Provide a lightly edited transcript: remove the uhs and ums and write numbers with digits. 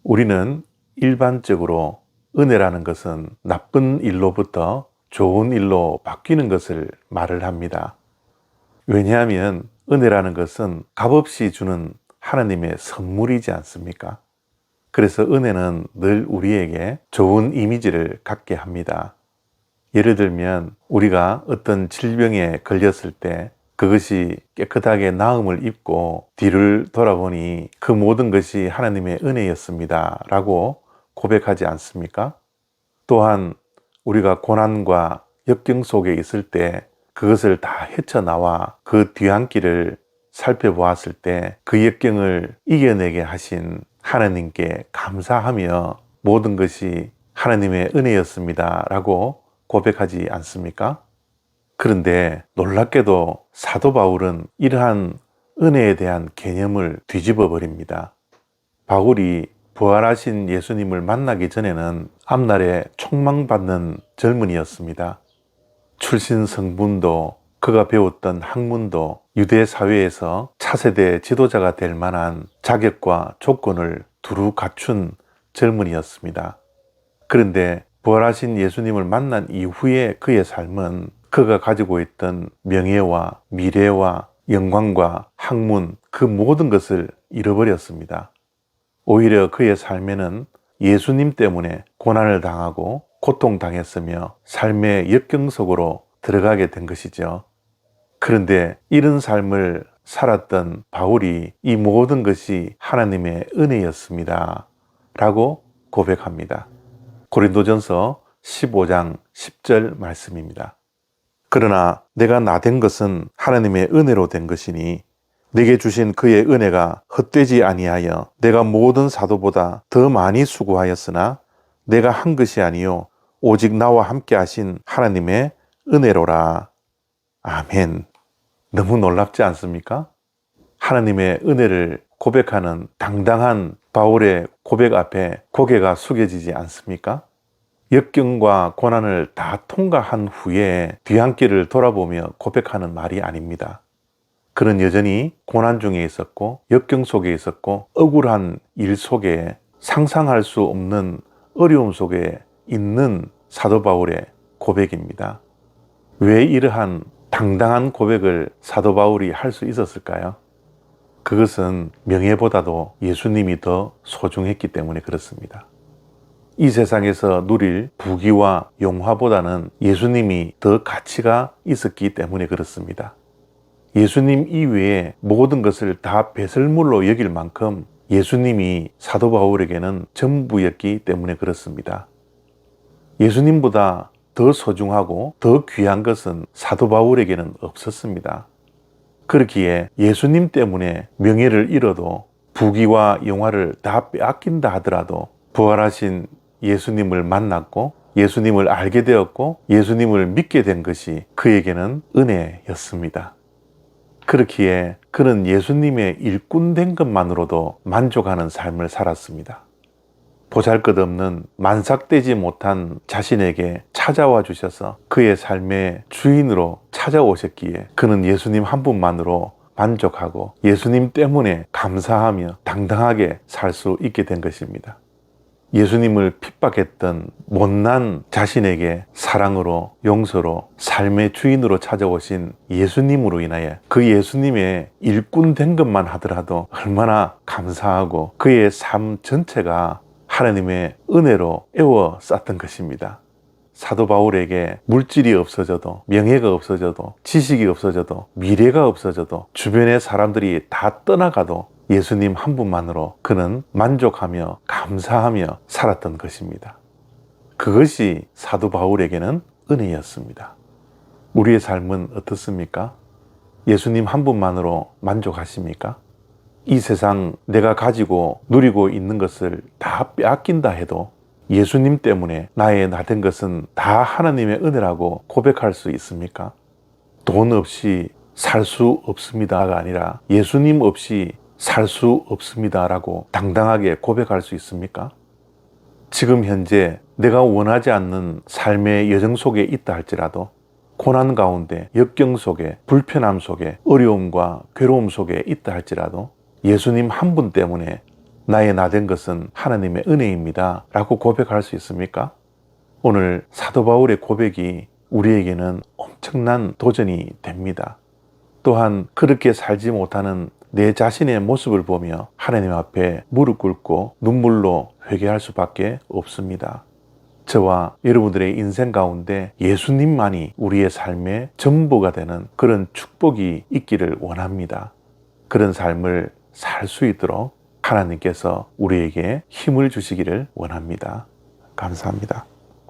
우리는 일반적으로 은혜라는 것은 나쁜 일로부터 좋은 일로 바뀌는 것을 말을 합니다. 왜냐하면 은혜라는 것은 값없이 주는 하나님의 선물이지 않습니까? 그래서 은혜는 늘 우리에게 좋은 이미지를 갖게 합니다. 예를 들면 우리가 어떤 질병에 걸렸을 때 그것이 깨끗하게 나음을 입고 뒤를 돌아보니 그 모든 것이 하나님의 은혜였습니다 라고 고백하지 않습니까? 또한 우리가 고난과 역경 속에 있을 때 그것을 다 헤쳐나와 그 뒤안길을 살펴보았을 때 그 역경을 이겨내게 하신 하나님께 감사하며 모든 것이 하나님의 은혜였습니다 라고 고백하지 않습니까? 그런데 놀랍게도 사도 바울은 이러한 은혜에 대한 개념을 뒤집어 버립니다. 바울이 부활하신 예수님을 만나기 전에는 앞날에 촉망받는 젊은이였습니다. 출신 성분도 그가 배웠던 학문도 유대 사회에서 차세대 지도자가 될 만한 자격과 조건을 두루 갖춘 젊은이였습니다. 그런데 부활하신 예수님을 만난 이후에 그의 삶은 그가 가지고 있던 명예와 미래와 영광과 학문 그 모든 것을 잃어버렸습니다. 오히려 그의 삶에는 예수님 때문에 고난을 당하고 고통당했으며 삶의 역경 속으로 들어가게 된 것이죠. 그런데 이런 삶을 살았던 바울이 이 모든 것이 하나님의 은혜였습니다 라고 고백합니다. 고린도전서 15장 10절 말씀입니다. 그러나 내가 나된 것은 하나님의 은혜로 된 것이니 내게 주신 그의 은혜가 헛되지 아니하여 내가 모든 사도보다 더 많이 수고하였으나 내가 한 것이 아니요 오직 나와 함께 하신 하나님의 은혜로라. 아멘. 너무 놀랍지 않습니까? 하나님의 은혜를 고백하는 당당한 바울의 고백 앞에 고개가 숙여지지 않습니까? 역경과 고난을 다 통과한 후에 뒤안길을 돌아보며 고백하는 말이 아닙니다. 그는 여전히 고난 중에 있었고 역경 속에 있었고 억울한 일 속에 상상할 수 없는 어려움 속에 있는 사도 바울의 고백입니다. 왜 이러한 당당한 고백을 사도 바울이 할 수 있었을까요? 그것은 명예보다도 예수님이 더 소중했기 때문에 그렇습니다. 이 세상에서 누릴 부귀와 영화보다는 예수님이 더 가치가 있었기 때문에 그렇습니다. 예수님 이외에 모든 것을 다 배설물로 여길 만큼 예수님이 사도 바울에게는 전부였기 때문에 그렇습니다. 예수님보다 더 소중하고 더 귀한 것은 사도 바울에게는 없었습니다. 그렇기에 예수님 때문에 명예를 잃어도 부귀와 영화를 다 빼앗긴다 하더라도 부활하신 예수님을 만났고 예수님을 알게 되었고 예수님을 믿게 된 것이 그에게는 은혜였습니다. 그렇기에 그는 예수님의 일꾼 된 것만으로도 만족하는 삶을 살았습니다. 보잘것없는 만삭되지 못한 자신에게 찾아와 주셔서 그의 삶의 주인으로 찾아오셨기에 그는 예수님 한 분만으로 만족하고 예수님 때문에 감사하며 당당하게 살 수 있게 된 것입니다. 예수님을 핍박했던 못난 자신에게 사랑으로 용서로 삶의 주인으로 찾아오신 예수님으로 인하여 그 예수님의 일꾼 된 것만 하더라도 얼마나 감사하고 그의 삶 전체가 하나님의 은혜로 에워쌌던 것입니다. 사도 바울에게 물질이 없어져도 명예가 없어져도 지식이 없어져도 미래가 없어져도 주변의 사람들이 다 떠나가도 예수님 한 분만으로 그는 만족하며 감사하며 살았던 것입니다. 그것이 사도 바울에게는 은혜였습니다. 우리의 삶은 어떻습니까? 예수님 한 분만으로 만족하십니까? 이 세상 내가 가지고 누리고 있는 것을 다 빼앗긴다 해도 예수님 때문에 나의 나된 것은 다 하나님의 은혜라고 고백할 수 있습니까? 돈 없이 살 수 없습니다가 아니라 예수님 없이 살 수 없습니다라고 당당하게 고백할 수 있습니까? 지금 현재 내가 원하지 않는 삶의 여정 속에 있다 할지라도 고난 가운데 역경 속에 불편함 속에 어려움과 괴로움 속에 있다 할지라도 예수님 한 분 때문에 나의 나된 것은 하나님의 은혜입니다 라고 고백할 수 있습니까? 오늘 사도 바울의 고백이 우리에게는 엄청난 도전이 됩니다. 또한 그렇게 살지 못하는 내 자신의 모습을 보며 하나님 앞에 무릎 꿇고 눈물로 회개할 수밖에 없습니다. 저와 여러분들의 인생 가운데 예수님만이 우리의 삶의 전부가 되는 그런 축복이 있기를 원합니다. 그런 삶을 살 수 있도록 하나님께서 우리에게 힘을 주시기를 원합니다. 감사합니다.